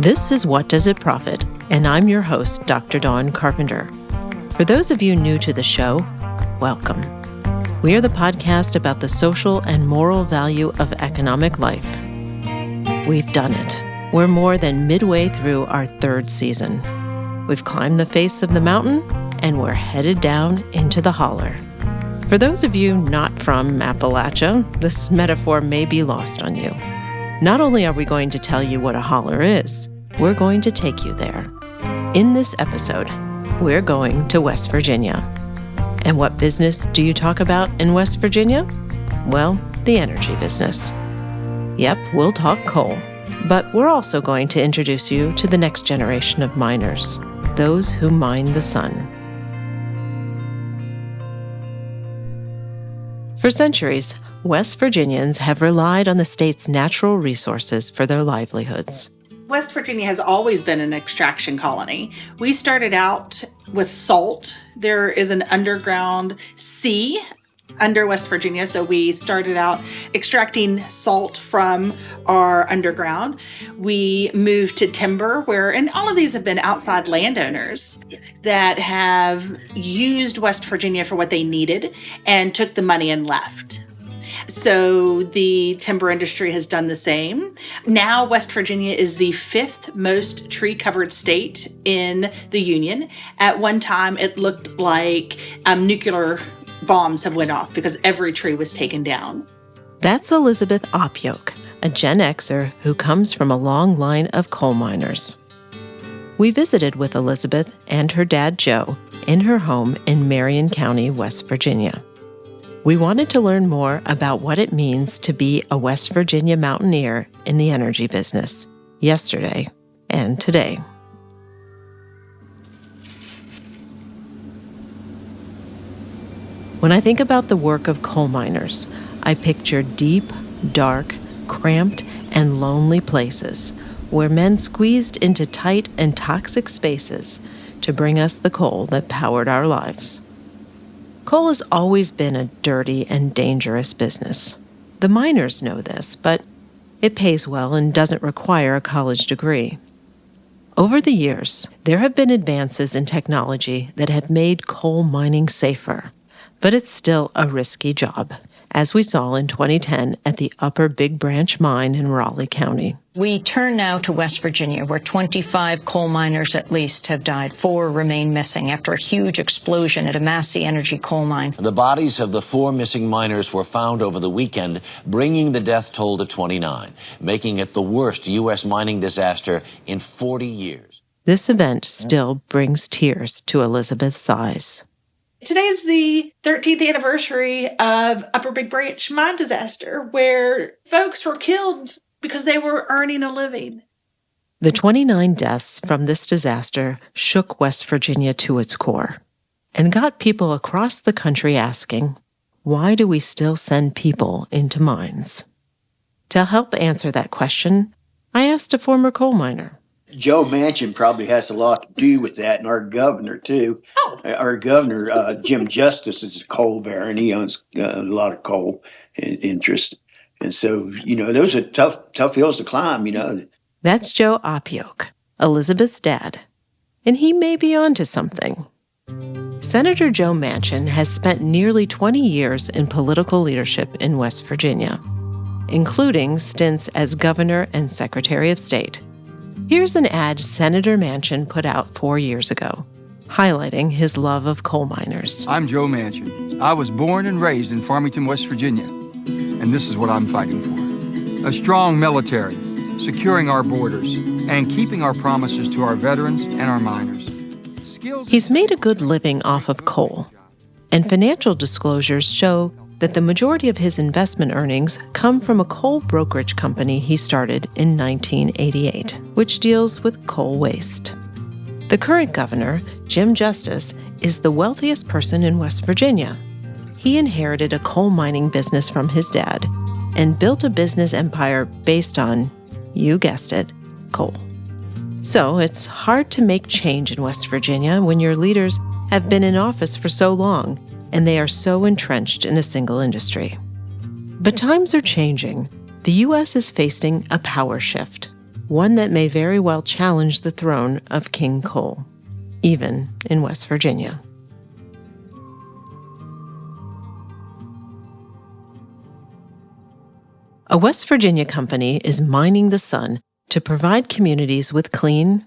This is What Does It Profit? And I'm your host, Dr. Dawn Carpenter. For those of you new to the show, welcome. We are the podcast about the social and moral value of economic life. We've done it. We're more than midway through our third season. We've climbed the face of the mountain, and we're headed down into the holler. For those of you not from Appalachia, this metaphor may be lost on you. Not only are we going to tell you what a holler is, we're going to take you there. In this episode, we're going to West Virginia. And what business do you talk about in West Virginia? Well, the energy business. Yep, we'll talk coal. But we're also going to introduce you to the next generation of miners, those who mine the sun. For centuries, West Virginians have relied on the state's natural resources for their livelihoods. West Virginia has always been an extraction colony. We started out with salt. There is an underground sea under West Virginia, so we started out extracting salt from our underground. We moved to timber, and all of these have been outside landowners that have used West Virginia for what they needed and took the money and left. So the timber industry has done the same. Now West Virginia is the fifth most tree-covered state in the Union. At one time, it looked like nuclear bombs have went off because every tree was taken down. That's Elizabeth Opoke, a Gen Xer who comes from a long line of coal miners. We visited with Elizabeth and her dad, Joe, in her home in Marion County, West Virginia. We wanted to learn more about what it means to be a West Virginia mountaineer in the energy business, yesterday and today. When I think about the work of coal miners, I picture deep, dark, cramped, and lonely places where men squeezed into tight and toxic spaces to bring us the coal that powered our lives. Coal has always been a dirty and dangerous business. The miners know this, but it pays well and doesn't require a college degree. Over the years, there have been advances in technology that have made coal mining safer. But it's still a risky job, as we saw in 2010 at the Upper Big Branch mine in Raleigh County. We turn now to West Virginia, where 25 coal miners at least have died. 4 remain missing after a huge explosion at a Massey Energy coal mine. The bodies of the 4 missing miners were found over the weekend, bringing the death toll to 29, making it the worst U.S. mining disaster in 40 years. This event still brings tears to Elizabeth's eyes. Today's the 13th anniversary of Upper Big Branch mine disaster, where folks were killed because they were earning a living. The 29 deaths from this disaster shook West Virginia to its core and got people across the country asking, why do we still send people into mines? To help answer that question, I asked a former coal miner. Joe Manchin probably has a lot to do with that, and our governor, too. Oh. Our governor, Jim Justice, is a coal baron. He owns a lot of coal interest. And so, those are tough hills to climb, That's Joe Opoke, Elizabeth's dad. And he may be onto something. Senator Joe Manchin has spent nearly 20 years in political leadership in West Virginia, including stints as governor and secretary of state. Here's an ad Senator Manchin put out 4 years ago, highlighting his love of coal miners. I'm Joe Manchin. I was born and raised in Farmington, West Virginia, and this is what I'm fighting for. A strong military, securing our borders, and keeping our promises to our veterans and our miners. He's made a good living off of coal, and financial disclosures show that the majority of his investment earnings come from a coal brokerage company he started in 1988, which deals with coal waste. The current governor, Jim Justice, is the wealthiest person in West Virginia. He inherited a coal mining business from his dad and built a business empire based on, you guessed it, coal. So it's hard to make change in West Virginia when your leaders have been in office for so long and they are so entrenched in a single industry. But times are changing. The U.S. is facing a power shift. one that may very well challenge the throne of King Coal, even in West Virginia. A West Virginia company is mining the sun to provide communities with clean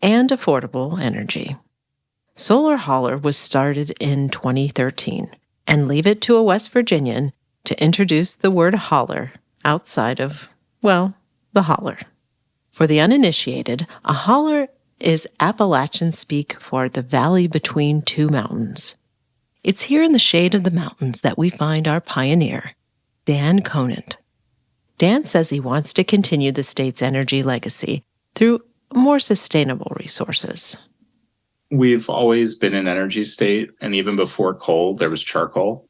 and affordable energy. Solar Holler was started in 2013, and leave it to a West Virginian to introduce the word holler outside of, well, the holler. For the uninitiated, a holler is Appalachian speak for the valley between two mountains. It's here in the shade of the mountains that we find our pioneer, Dan Conant. Dan says he wants to continue the state's energy legacy through more sustainable resources. We've always been an energy state, and even before coal, there was charcoal.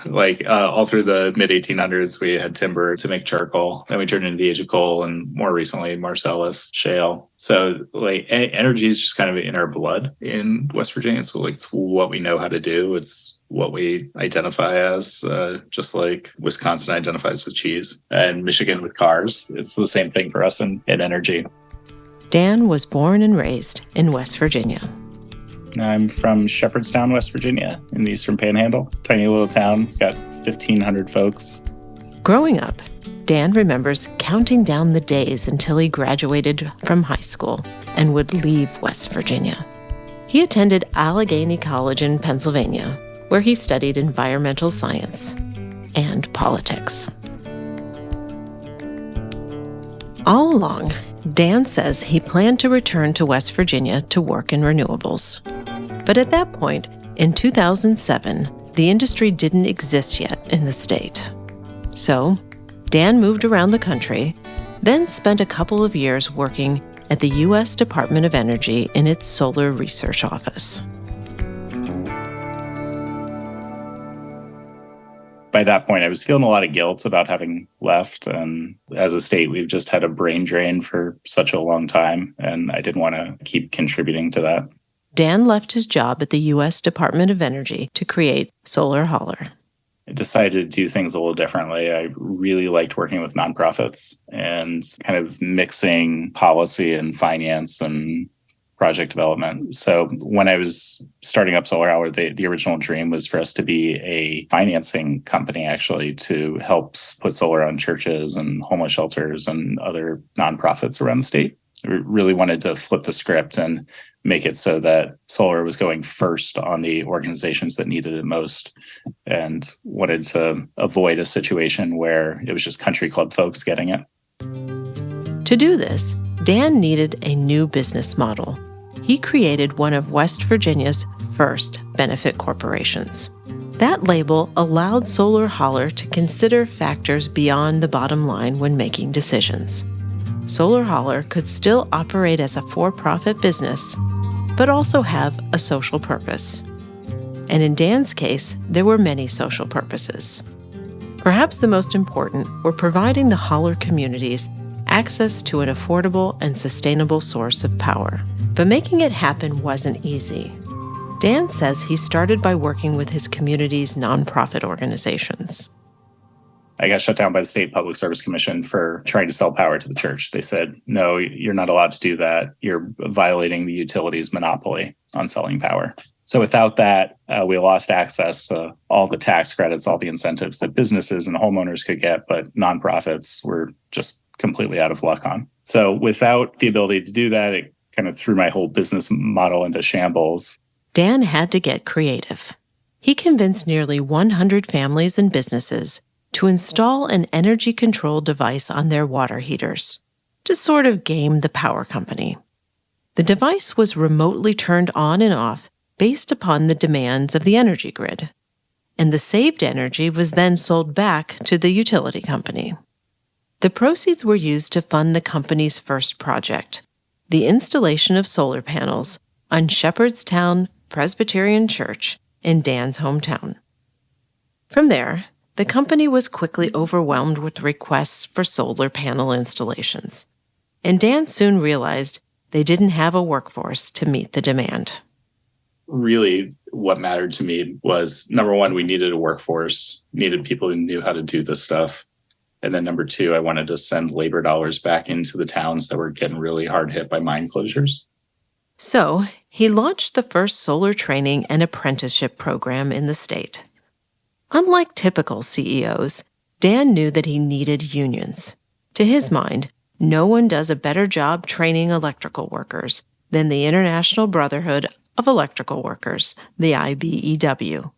All through the mid-1800s, we had timber to make charcoal. Then we turned into the age of coal, and more recently, Marcellus shale. So, energy is just kind of in our blood in West Virginia. So, it's what we know how to do. It's what we identify as, just like Wisconsin identifies with cheese and Michigan with cars. It's the same thing for us in energy. Dan was born and raised in West Virginia. I'm from Shepherdstown, West Virginia, in the Eastern Panhandle. Tiny little town, got 1,500 folks. Growing up, Dan remembers counting down the days until he graduated from high school and would leave West Virginia. He attended Allegheny College in Pennsylvania, where he studied environmental science and politics. All along, Dan says he planned to return to West Virginia to work in renewables. But at that point, in 2007, the industry didn't exist yet in the state. So, Dan moved around the country, then spent a couple of years working at the U.S. Department of Energy in its solar research office. By that point, I was feeling a lot of guilt about having left. And as a state, we've just had a brain drain for such a long time, and I didn't want to keep contributing to that. Dan left his job at the U.S. Department of Energy to create Solar Holler. I decided to do things a little differently. I really liked working with nonprofits and kind of mixing policy and finance and project development. So when I was starting up Solar Holler, the original dream was for us to be a financing company, actually, to help put solar on churches and homeless shelters and other nonprofits around the state. We really wanted to flip the script and make it so that solar was going first on the organizations that needed it most, and wanted to avoid a situation where it was just country club folks getting it. To do this, Dan needed a new business model. He created one of West Virginia's first benefit corporations. That label allowed Solar Holler to consider factors beyond the bottom line when making decisions. Solar Holler could still operate as a for-profit business, but also have a social purpose. And in Dan's case, there were many social purposes. Perhaps the most important were providing the Holler communities access to an affordable and sustainable source of power. But making it happen wasn't easy. Dan says he started by working with his community's nonprofit organizations. I got shut down by the State Public Service Commission for trying to sell power to the church. They said, no, you're not allowed to do that. You're violating the utilities monopoly on selling power. So without that, we lost access to all the tax credits, all the incentives that businesses and homeowners could get, but nonprofits were just completely out of luck on. So without the ability to do that, it kind of threw my whole business model into shambles. Dan had to get creative. He convinced nearly 100 families and businesses to install an energy control device on their water heaters to sort of game the power company. The device was remotely turned on and off based upon the demands of the energy grid, and the saved energy was then sold back to the utility company. The proceeds were used to fund the company's first project, the installation of solar panels on Shepherdstown Presbyterian Church in Dan's hometown. From there, the company was quickly overwhelmed with requests for solar panel installations, and Dan soon realized they didn't have a workforce to meet the demand. Really, what mattered to me was, number one, we needed a workforce, needed people who knew how to do this stuff. And then number two, I wanted to send labor dollars back into the towns that were getting really hard hit by mine closures. So he launched the first solar training and apprenticeship program in the state. Unlike typical CEOs, Dan knew that he needed unions. To his mind, no one does a better job training electrical workers than the International Brotherhood of Electrical Workers, the IBEW.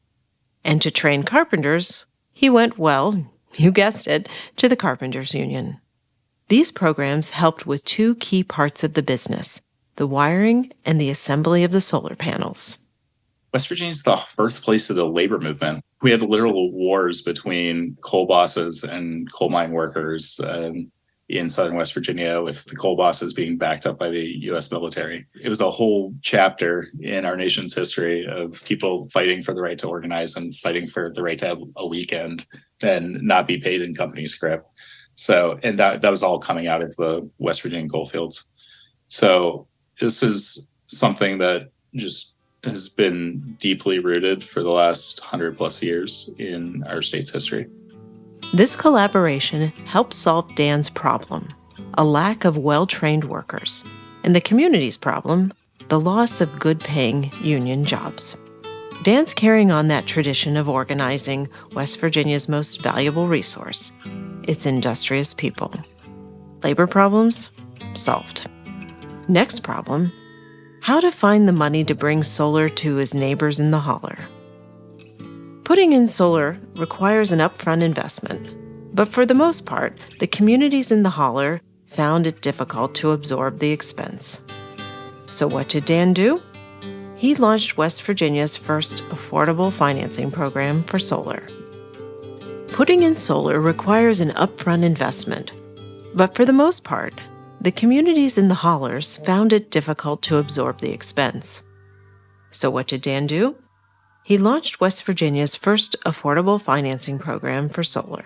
And to train carpenters, he went, well, you guessed it, to the Carpenters Union. These programs helped with two key parts of the business, the wiring and the assembly of the solar panels. West Virginia is the birthplace of the labor movement. We had literal wars between coal bosses and coal mine workers in southern West Virginia, with the coal bosses being backed up by the U.S. military. It was a whole chapter in our nation's history of people fighting for the right to organize and fighting for the right to have a weekend and not be paid in company script. So, and that was all coming out of the West Virginian coal fields. So this is something that just has been deeply rooted for the last 100 plus years in our state's history. This collaboration helped solve Dan's problem, a lack of well-trained workers, and the community's problem, the loss of good-paying union jobs. Dan's carrying on that tradition of organizing West Virginia's most valuable resource, its industrious people. Labor problems? Solved. Next problem, how to find the money to bring solar to his neighbors in the holler. Putting in solar requires an upfront investment, but for the most part, the communities in the holler found it difficult to absorb the expense. So what did Dan do? He launched West Virginia's first affordable financing program for solar. Putting in solar requires an upfront investment, but for the most part, the communities in the hollers found it difficult to absorb the expense. So what did Dan do? He launched West Virginia's first affordable financing program for solar.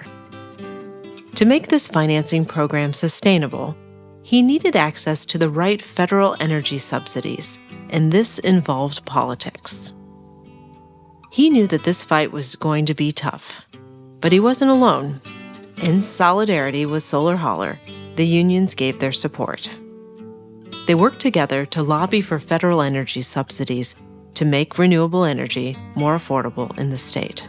To make this financing program sustainable, he needed access to the right federal energy subsidies, and this involved politics. He knew that this fight was going to be tough, but he wasn't alone. In solidarity with Solar Holler, the unions gave their support. They worked together to lobby for federal energy subsidies to make renewable energy more affordable in the state.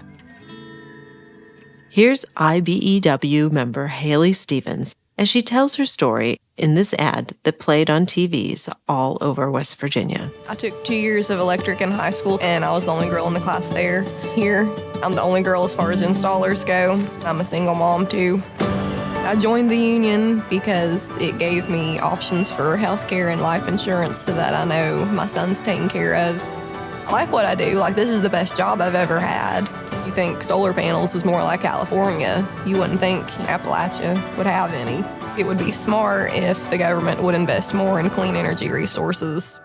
Here's IBEW member Haley Stevens as she tells her story in this ad that played on TVs all over West Virginia. I took 2 years of electric in high school, and I was the only girl in the class there. Here, I'm the only girl as far as installers go. I'm a single mom, too. I joined the union because it gave me options for health care and life insurance so that I know my son's taken care of. I like what I do. This is the best job I've ever had. You think solar panels is more like California. You wouldn't think Appalachia would have any. It would be smart if the government would invest more in clean energy resources.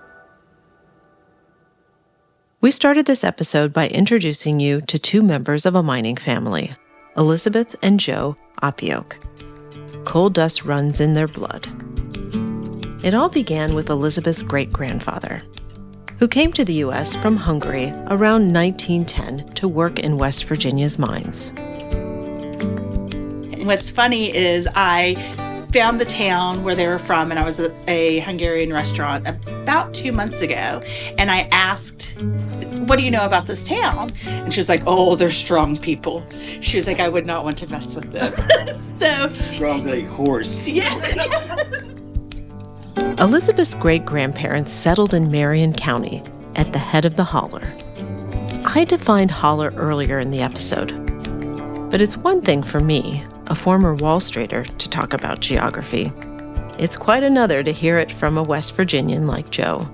We started this episode by introducing you to two members of a mining family, Elizabeth and Joe Opoke. Coal dust runs in their blood. It all began with Elizabeth's great-grandfather, who came to the U.S. from Hungary around 1910 to work in West Virginia's mines. What's funny is I found the town where they were from, and I was at a Hungarian restaurant about 2 months ago, and I asked, what do you know about this town? And she was like, oh, they're strong people. She was like, I would not want to mess with them. So Strong like horse. yeah. Elizabeth's great-grandparents settled in Marion County at the head of the holler. I defined holler earlier in the episode, but it's one thing for me, a former Wall Streeter, to talk about geography. It's quite another to hear it from a West Virginian like Joe.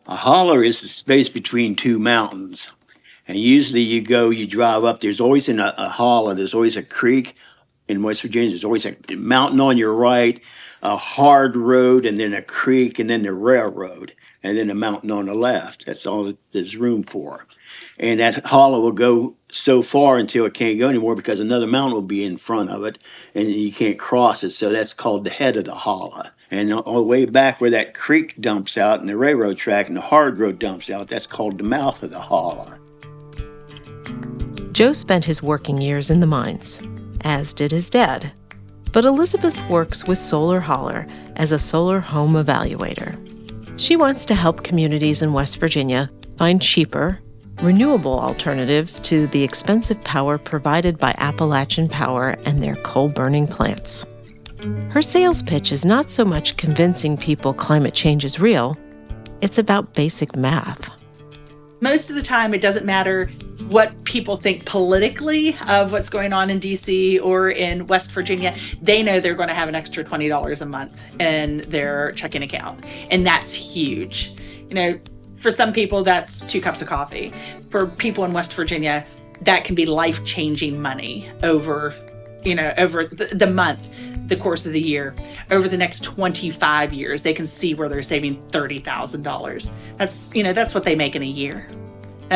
A holler is the space between two mountains. And usually you drive up, there's always in a holler, there's always a creek. In West Virginia, there's always a mountain on your right, a hard road, and then a creek, and then the railroad, and then a mountain on the left. That's all there's room for. And that holler will go so far until it can't go anymore because another mountain will be in front of it, and you can't cross it. So that's called the head of the holler. And all the way back where that creek dumps out and the railroad track and the hard road dumps out, that's called the mouth of the holler. Joe spent his working years in the mines, as did his dad. But Elizabeth works with Solar Holler as a solar home evaluator. She wants to help communities in West Virginia find cheaper, renewable alternatives to the expensive power provided by Appalachian Power and their coal-burning plants. Her sales pitch is not so much convincing people climate change is real, it's about basic math. Most of the time, it doesn't matter what people think politically of what's going on in D.C. or in West Virginia. They know they're going to have an extra $20 a month in their checking account. And that's huge. You know, for some people, that's 2 cups of coffee. For people in West Virginia, that can be life-changing money over the month, the course of the year. Over the next 25 years, they can see where they're saving $30,000. That's what they make in a year.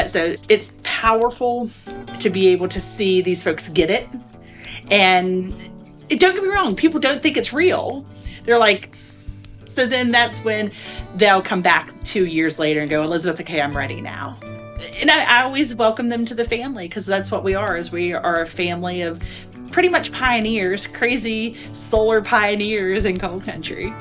So it's powerful to be able to see these folks get it. And don't get me wrong, people don't think it's real. They're like, so then that's when they'll come back 2 years later and go, Elizabeth, okay, I'm ready now. And I always welcome them to the family, because that's what we are, is we are a family of pretty much pioneers, crazy solar pioneers in coal country.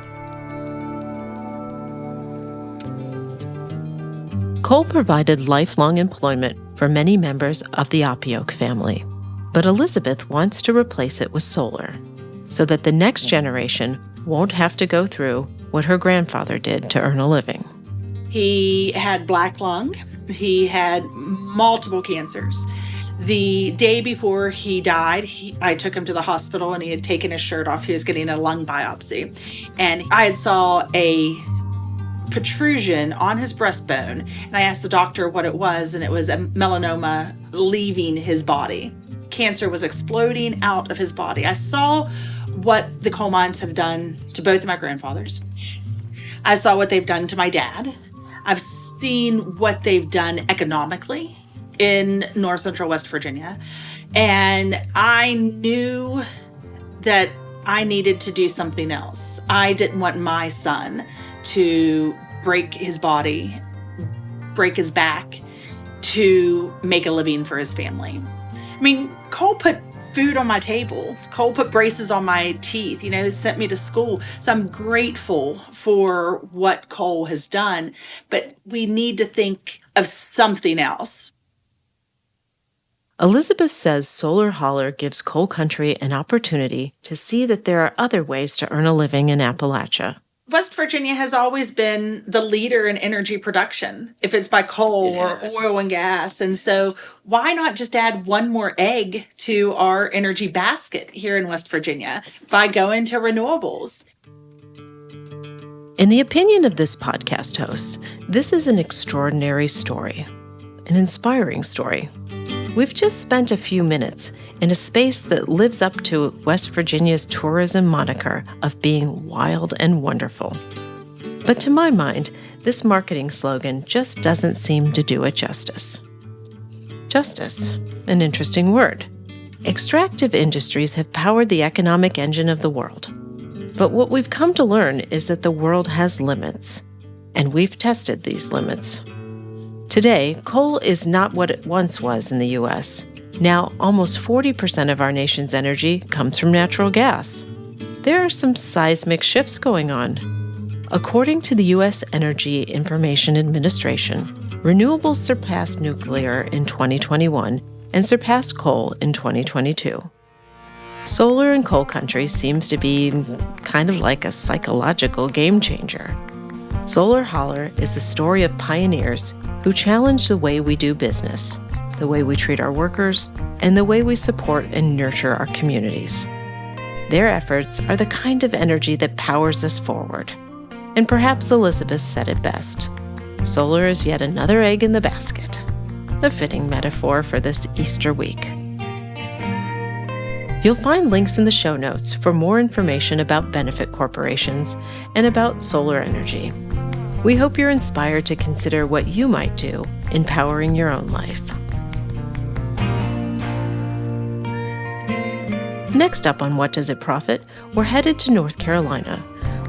Coal provided lifelong employment for many members of the Opoke family, but Elizabeth wants to replace it with solar so that the next generation won't have to go through what her grandfather did to earn a living. He had black lung. He had multiple cancers. The day before he died, I took him to the hospital and he had taken his shirt off. He was getting a lung biopsy. And I had saw a protrusion on his breastbone. And I asked the doctor what it was, and it was a melanoma leaving his body. Cancer was exploding out of his body. I saw what the coal mines have done to both of my grandfathers. I saw what they've done to my dad. I've seen what they've done economically in North Central West Virginia. And I knew that I needed to do something else. I didn't want my son to break his body, break his back, to make a living for his family. I mean, coal put food on my table. Coal put braces on my teeth. They sent me to school. So I'm grateful for what coal has done, but we need to think of something else. Elizabeth says Solar Holler gives coal country an opportunity to see that there are other ways to earn a living in Appalachia. West Virginia has always been the leader in energy production, if it's by coal or oil and gas. And so why not just add one more egg to our energy basket here in West Virginia by going to renewables? In the opinion of this podcast host, this is an extraordinary story, an inspiring story. We've just spent a few minutes in a space that lives up to West Virginia's tourism moniker of being wild and wonderful. But to my mind, this marketing slogan just doesn't seem to do it justice. Justice, an interesting word. Extractive industries have powered the economic engine of the world. But what we've come to learn is that the world has limits, and we've tested these limits. Today, coal is not what it once was in the U.S. Now, almost 40% of our nation's energy comes from natural gas. There are some seismic shifts going on. According to the U.S. Energy Information Administration, renewables surpassed nuclear in 2021 and surpassed coal in 2022. Solar in coal country seems to be kind of like a psychological game changer. Solar Holler is the story of pioneers who challenge the way we do business, the way we treat our workers, and the way we support and nurture our communities. Their efforts are the kind of energy that powers us forward. And perhaps Elizabeth said it best. Solar is yet another egg in the basket. A fitting metaphor for this Easter week. You'll find links in the show notes for more information about benefit corporations and about solar energy. We hope you're inspired to consider what you might do in powering your own life. Next up on What Does It Profit, we're headed to North Carolina,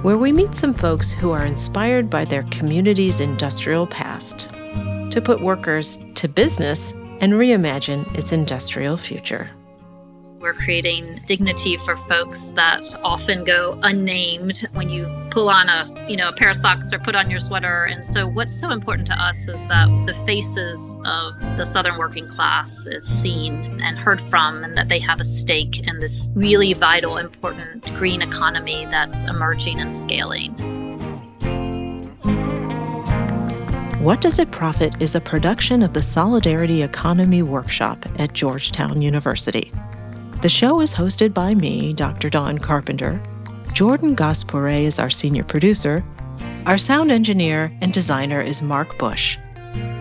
where we meet some folks who are inspired by their community's industrial past to put workers to business and reimagine its industrial future. We're creating dignity for folks that often go unnamed when you pull on a pair of socks or put on your sweater. And so what's so important to us is that the faces of the Southern working class is seen and heard from, and that they have a stake in this really vital, important green economy that's emerging and scaling. What Does It Profit is a production of the Solidarity Economy Workshop at Georgetown University. The show is hosted by me, Dr. Dawn Carpenter. Jordan Gaspore is our senior producer. Our sound engineer and designer is Mark Bush.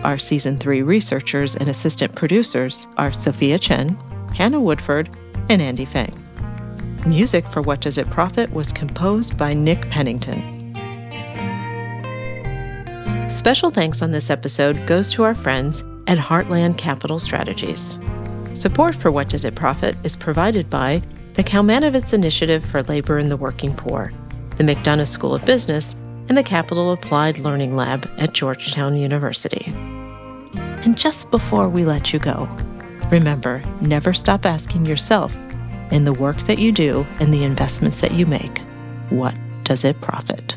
Our Season 3 researchers and assistant producers are Sophia Chen, Hannah Woodford, and Andy Fang. Music for What Does It Profit was composed by Nick Pennington. Special thanks on this episode goes to our friends at Heartland Capital Strategies. Support for What Does It Profit is provided by the Kalmanovitz Initiative for Labor and the Working Poor, the McDonough School of Business, and the Capital Applied Learning Lab at Georgetown University. And just before we let you go, remember, never stop asking yourself, in the work that you do and the investments that you make, what does it profit?